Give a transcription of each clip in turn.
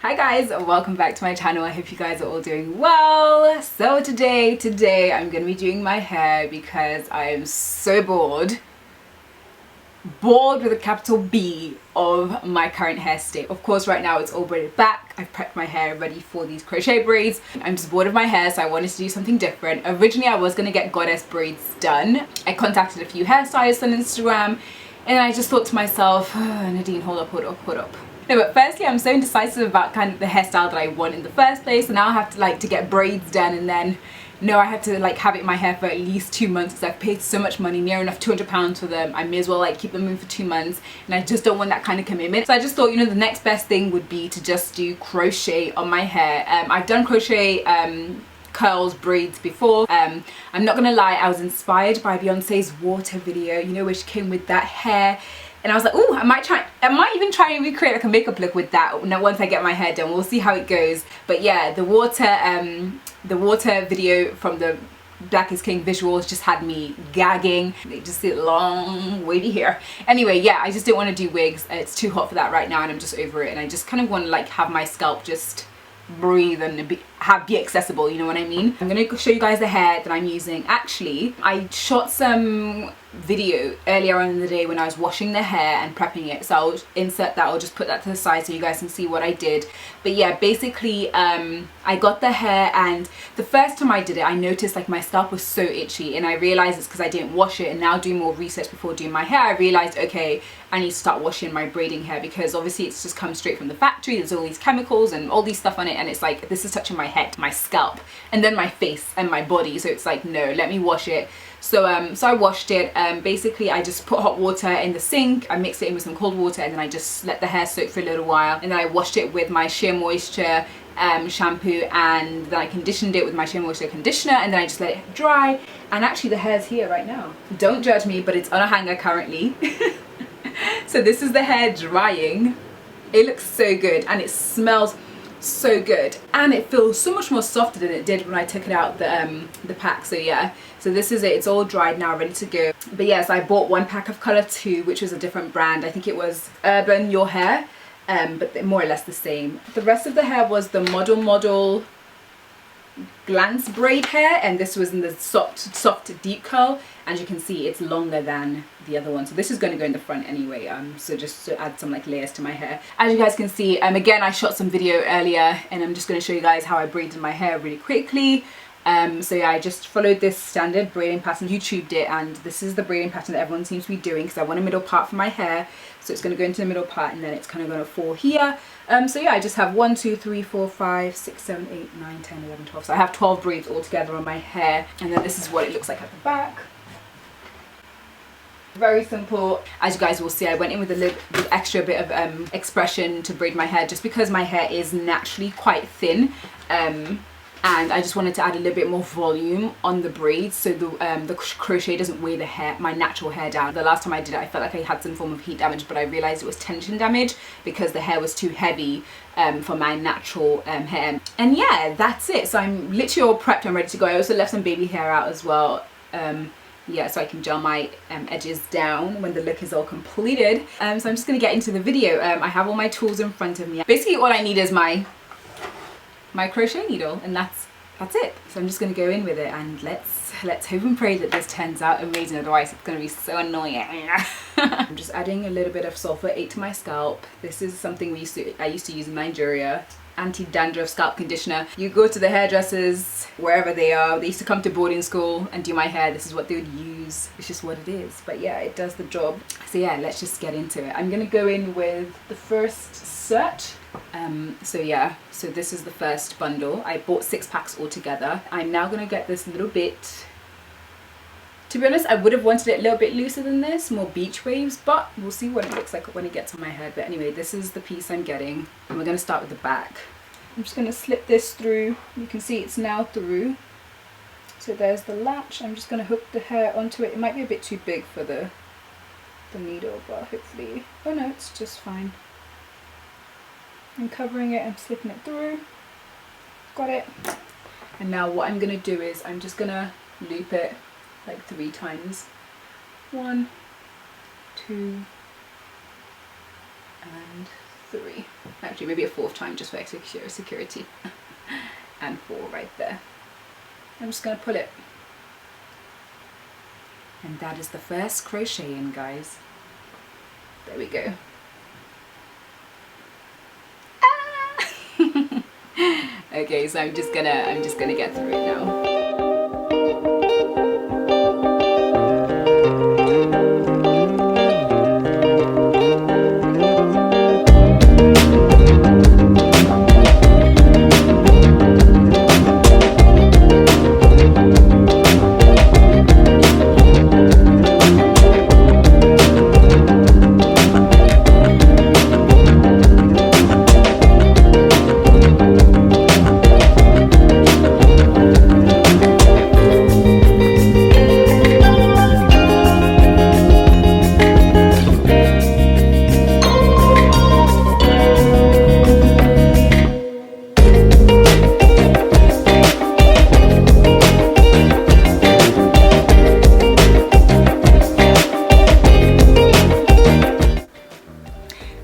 Hi guys, welcome back to my channel. I hope you guys are all doing well. So today I'm gonna be doing my hair because I am so bored with a capital B of my current hair state. Of course right now it's all braided back. I've prepped my hair ready for these crochet braids. I'm just bored of my hair, so I wanted to do something different. Originally I was gonna get goddess braids done. I contacted a few hairstylists on Instagram and I just thought to myself, oh, Nadine, hold up. No, but firstly, I'm so indecisive about kind of the hairstyle that I want in the first place, and now I have to to get braids done, and then I have to have it in my hair for at least 2 months because I've paid so much money, near enough £200 for them. I may as well keep them in for 2 months, and I just don't want that kind of commitment. So I just thought, the next best thing would be to just do crochet on my hair. I've done crochet curls, braids before. I'm not gonna lie, I was inspired by Beyonce's Water video, where she came with that hair. And I was like, oh, I might even try and recreate a makeup look with that once I get my hair done. We'll see how it goes. But yeah, the water video from the Black is King visuals just had me gagging. They just did long wavy hair. Anyway, yeah, I just didn't want to do wigs. It's too hot for that right now and I'm just over it. And I just kind of want to have my scalp just breathe and be accessible, you know what I mean? I'm gonna show you guys the hair that I'm using. Actually, I shot some video earlier on in the day when I was washing the hair and prepping it, so I'll insert that. I'll just put that to the side so you guys can see what I did. But yeah, basically I got the hair, and the first time I did it I noticed my scalp was so itchy, and I realized it's because I didn't wash it. And now doing more research before doing my hair, I realized, okay, I need to start washing my braiding hair because obviously it's just come straight from the factory. There's all these chemicals and all these stuff on it, and it's like, this is touching my head, my scalp, and then my face and my body. So it's like, no, let me wash it. So so I washed it. Basically I just put hot water in the sink, I mixed it in with some cold water, and then I just let the hair soak for a little while, and then I washed it with my Sheer Moisture shampoo, and then I conditioned it with my Sheer Moisture conditioner, and then I just let it dry. And actually the hair's here right now. Don't judge me, but it's on a hanger currently. So this is the hair drying. It looks so good and it smells so good, and it feels so much more softer than it did when I took it out the pack. So yeah, so this is it. It's all dried now, ready to go. But yes, I bought one pack of color 2, which was a different brand. I think it was Urban Your Hair, but they're more or less the same. The rest of the hair was the Model glance braid hair, and this was in the soft deep curl. As you can see, it's longer than the other one, so this is going to go in the front anyway, so just to add some layers to my hair. As you guys can see, again I shot some video earlier, and I'm just going to show you guys how I braided my hair really quickly. So yeah, I just followed this standard braiding pattern, YouTubed it, and this is the braiding pattern that everyone seems to be doing because I want a middle part for my hair. So it's going to go into the middle part, and then it's kind of going to fall here. So yeah, I just have 1, 2, 3, 4, 5, 6, 7, 8, 9, 10, 11, 12. So I have 12 braids all together on my hair, and then this is what it looks like at the back. Very simple. As you guys will see, I went in with extra bit of expression to braid my hair, just because my hair is naturally quite thin, and I just wanted to add a little bit more volume on the braids, so the crochet doesn't weigh my natural hair down. The last time I did it, I felt like I had some form of heat damage, but I realized it was tension damage because the hair was too heavy for my natural hair. And yeah, that's it. So I'm literally all prepped and ready to go. I also left some baby hair out as well. Yeah, so I can gel my edges down when the look is all completed. So I'm just going to get into the video. I have all my tools in front of me. Basically all I need is my crochet needle, and that's it. So I'm just going to go in with it, and let's hope and pray that this turns out amazing, otherwise it's going to be so annoying. I'm just adding a little bit of sulfate to my scalp. This is something I used to use in Nigeria. Anti-dandruff scalp conditioner. You go to the hairdressers wherever they are, they used to come to boarding school and do my hair. This is what they would use. It's just what it is, but yeah, it does the job. So yeah, let's just get into it. I'm gonna go in with the first set. So yeah, so this is the first bundle. I bought 6 packs altogether. I'm now gonna get this little bit. To be honest, I would have wanted it a little bit looser than this, more beach waves, but we'll see what it looks like when it gets on my head. But anyway, this is the piece I'm getting, and we're going to start with the back. I'm just going to slip this through. You can see it's now through. So there's the latch. I'm just going to hook the hair onto it. It might be a bit too big for the needle, but hopefully, oh no, it's just fine. I'm covering it and slipping it through. Got it. And now what I'm going to do is I'm just going to loop it 3 times. 1, 2, and 3. Actually, maybe a 4th time just for extra security. And 4 right there. I'm just gonna pull it. And that is the first crochet in, guys. There we go. Ah! Okay, so I'm just gonna get through it now.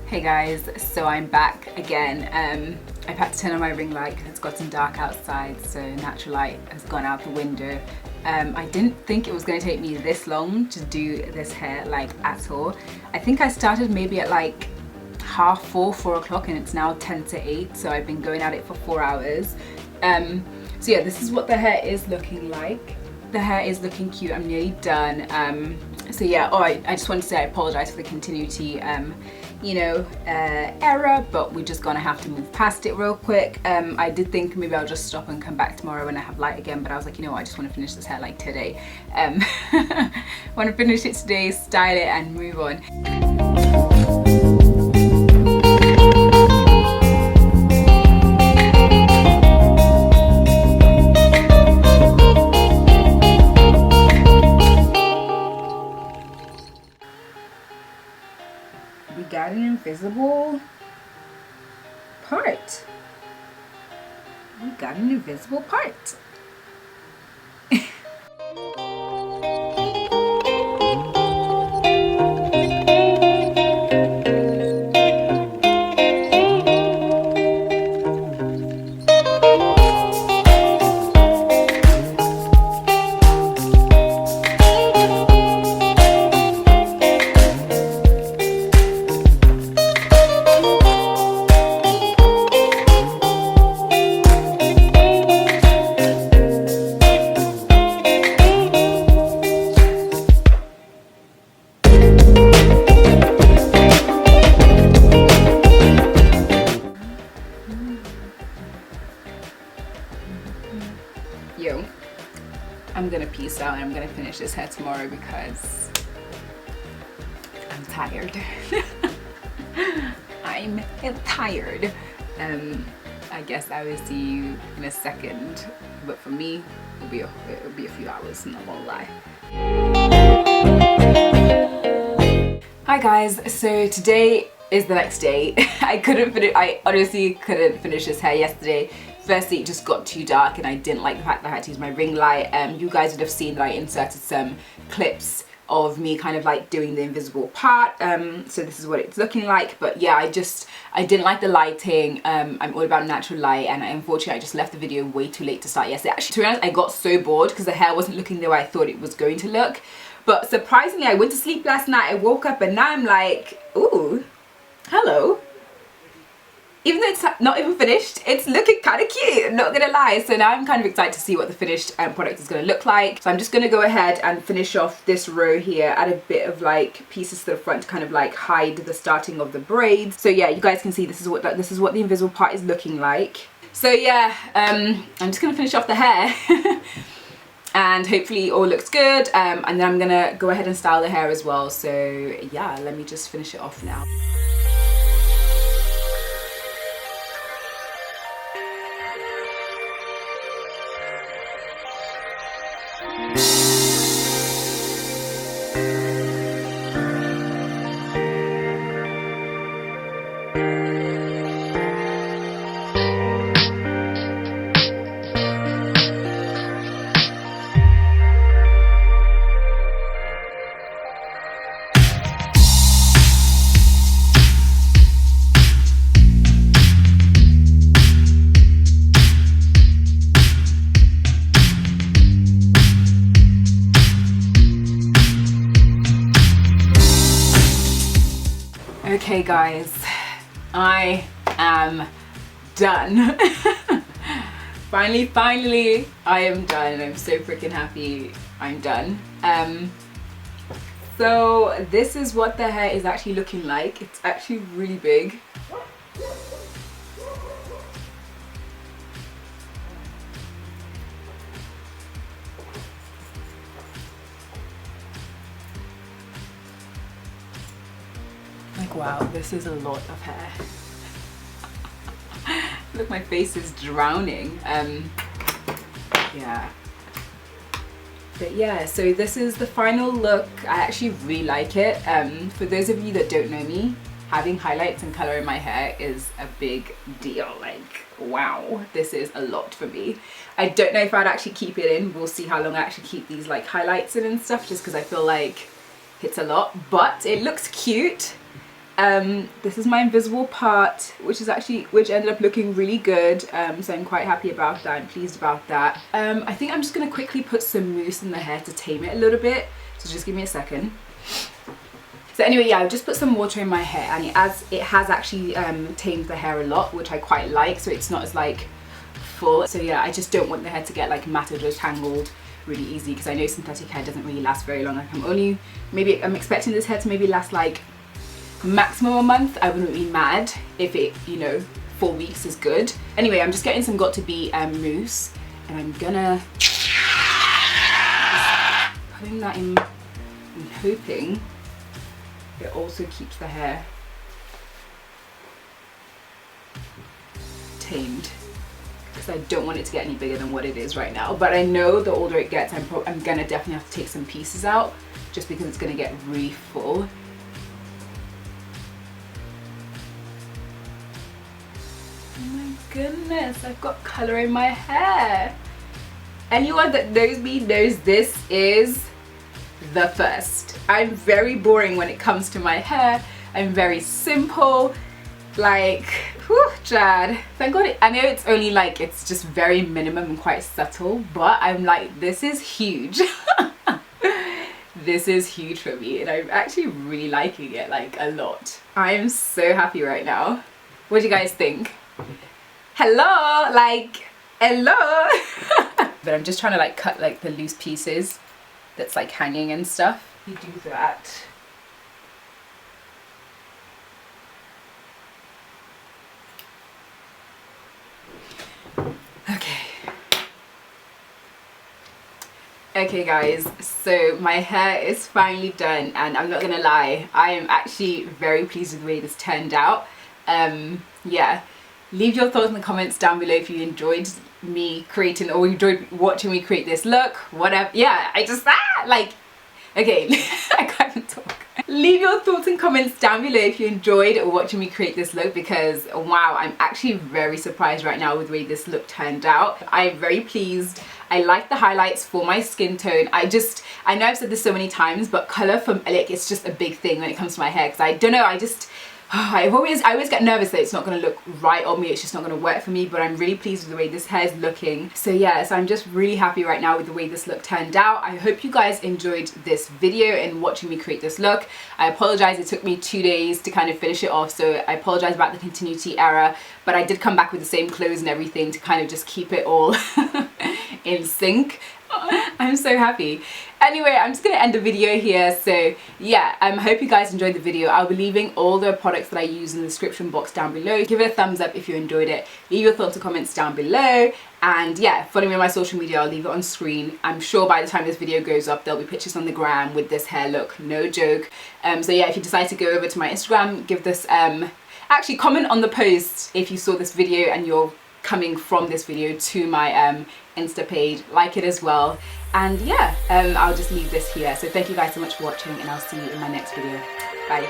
Hey guys, so I'm back again. I've had to turn on my ring light because it's gotten dark outside, so natural light has gone out the window. I didn't think it was going to take me this long to do this hair, like, at all. I think I started maybe at like 4 o'clock, and it's now 10 to 8, so I've been going at it for 4 hours. So yeah, this is what the hair is looking like. The hair is looking cute. I'm nearly done. So yeah, I just wanted to say I apologize for the continuity error, but we're just gonna have to move past it real quick. I did think maybe I'll just stop and come back tomorrow when I have light again, but I was like, you know what, I just want to finish this hair like today. Want to finish it today, style it, and move on. We got an invisible part. We got an invisible part. Yo, I'm gonna peace out and I'm gonna finish this hair tomorrow because I'm tired. I'm tired. I guess I will see you in a second, but for me, it'll be a few hours, not gonna lie. Hi guys, so today is the next day. I honestly couldn't finish this hair yesterday. Firstly, it just got too dark and I didn't like the fact that I had to use my ring light. You guys would have seen that I inserted some clips of me kind of like doing the invisible part. So this is what it's looking like. But yeah, I didn't like the lighting. I'm all about natural light, and unfortunately I just left the video way too late to start yesterday. Actually, to be honest, I got so bored because the hair wasn't looking the way I thought it was going to look. But surprisingly, I went to sleep last night, I woke up, and now I'm like, ooh, hello. Even though it's not even finished, it's looking kind of cute, not gonna lie. So now I'm kind of excited to see what the finished product is gonna look like. So I'm just gonna go ahead and finish off this row here, add a bit of like pieces to the front to kind of like hide the starting of the braids. So yeah, you guys can see this is what the invisible part is looking like. So yeah, I'm just gonna finish off the hair. And hopefully it all looks good, and then I'm gonna go ahead and style the hair as well. So yeah, let me just finish it off now. Okay guys, I am done. Finally, I am done. I'm so freaking happy I'm done. So this is what the hair is actually looking like. It's actually really big. Like, wow, this is a lot of hair. Look, my face is drowning. Yeah. But yeah, so this is the final look. I actually really like it. For those of you that don't know me, having highlights and color in my hair is a big deal. Like, wow, this is a lot for me. I don't know if I'd actually keep it in. We'll see how long I actually keep these like highlights in and stuff, just because I feel like it's a lot, but it looks cute. This is my invisible part, which ended up looking really good, so I'm quite happy about that. I'm pleased about that. I think I'm just gonna quickly put some mousse in the hair to tame it a little bit, so just give me a second. So anyway, yeah, I've just put some water in my hair, and it has actually tamed the hair a lot, which I quite like, so it's not as like full. So yeah, I just don't want the hair to get like matted or tangled really easy, because I know synthetic hair doesn't really last very long. Like I'm expecting this hair to maybe last like maximum a month. I wouldn't be mad if it, 4 weeks is good. Anyway, I'm just getting some Got2b mousse, and I'm gonna putting that in and hoping it also keeps the hair tamed, because I don't want it to get any bigger than what it is right now. But I know the older it gets, I'm gonna definitely have to take some pieces out, just because it's gonna get really full. Goodness, I've got color in my hair. Anyone that knows me knows this is the first. I'm very boring when it comes to my hair. I'm very simple. Like, whew, Chad. Thank God. I know it's only like, it's just very minimum and quite subtle, but I'm like, this is huge. This is huge for me, and I'm actually really liking it like a lot. I'm so happy right now. What do you guys think? Hello, like, hello. But I'm just trying to like cut like the loose pieces that's like hanging and stuff. You do that. Okay guys, so my hair is finally done, and I'm not gonna lie, I am actually very pleased with the way this turned out. Yeah. Leave your thoughts in the comments down below if you enjoyed me creating, or you enjoyed watching me create this look, whatever. Yeah, okay, I can't even talk. Leave your thoughts and comments down below if you enjoyed watching me create this look, because wow, I'm actually very surprised right now with the way this look turned out. I'm very pleased. I like the highlights for my skin tone. I know I've said this so many times, but color for like, it's just a big thing when it comes to my hair, because I don't know, I always get nervous that it's not going to look right on me, it's just not going to work for me, but I'm really pleased with the way this hair is looking. So yeah, so I'm just really happy right now with the way this look turned out. I hope you guys enjoyed this video and watching me create this look. I apologize, it took me 2 days to kind of finish it off, so I apologize about the continuity error, but I did come back with the same clothes and everything to kind of just keep it all in sync. I'm so happy. Anyway, I'm just gonna end the video here. So yeah, I hope you guys enjoyed the video. I'll be leaving all the products that I use in the description box down below. Give it a thumbs up if you enjoyed it. Leave your thoughts and comments down below, and yeah, follow me on my social media. I'll leave it on screen. I'm sure by the time this video goes up, there'll be pictures on the gram with this hair look, no joke. So yeah, if you decide to go over to my Instagram, give this actually comment on the post if you saw this video and you're coming from this video to my Insta page, like it as well. And yeah, I'll just leave this here. So thank you guys so much for watching, and I'll see you in my next video. Bye.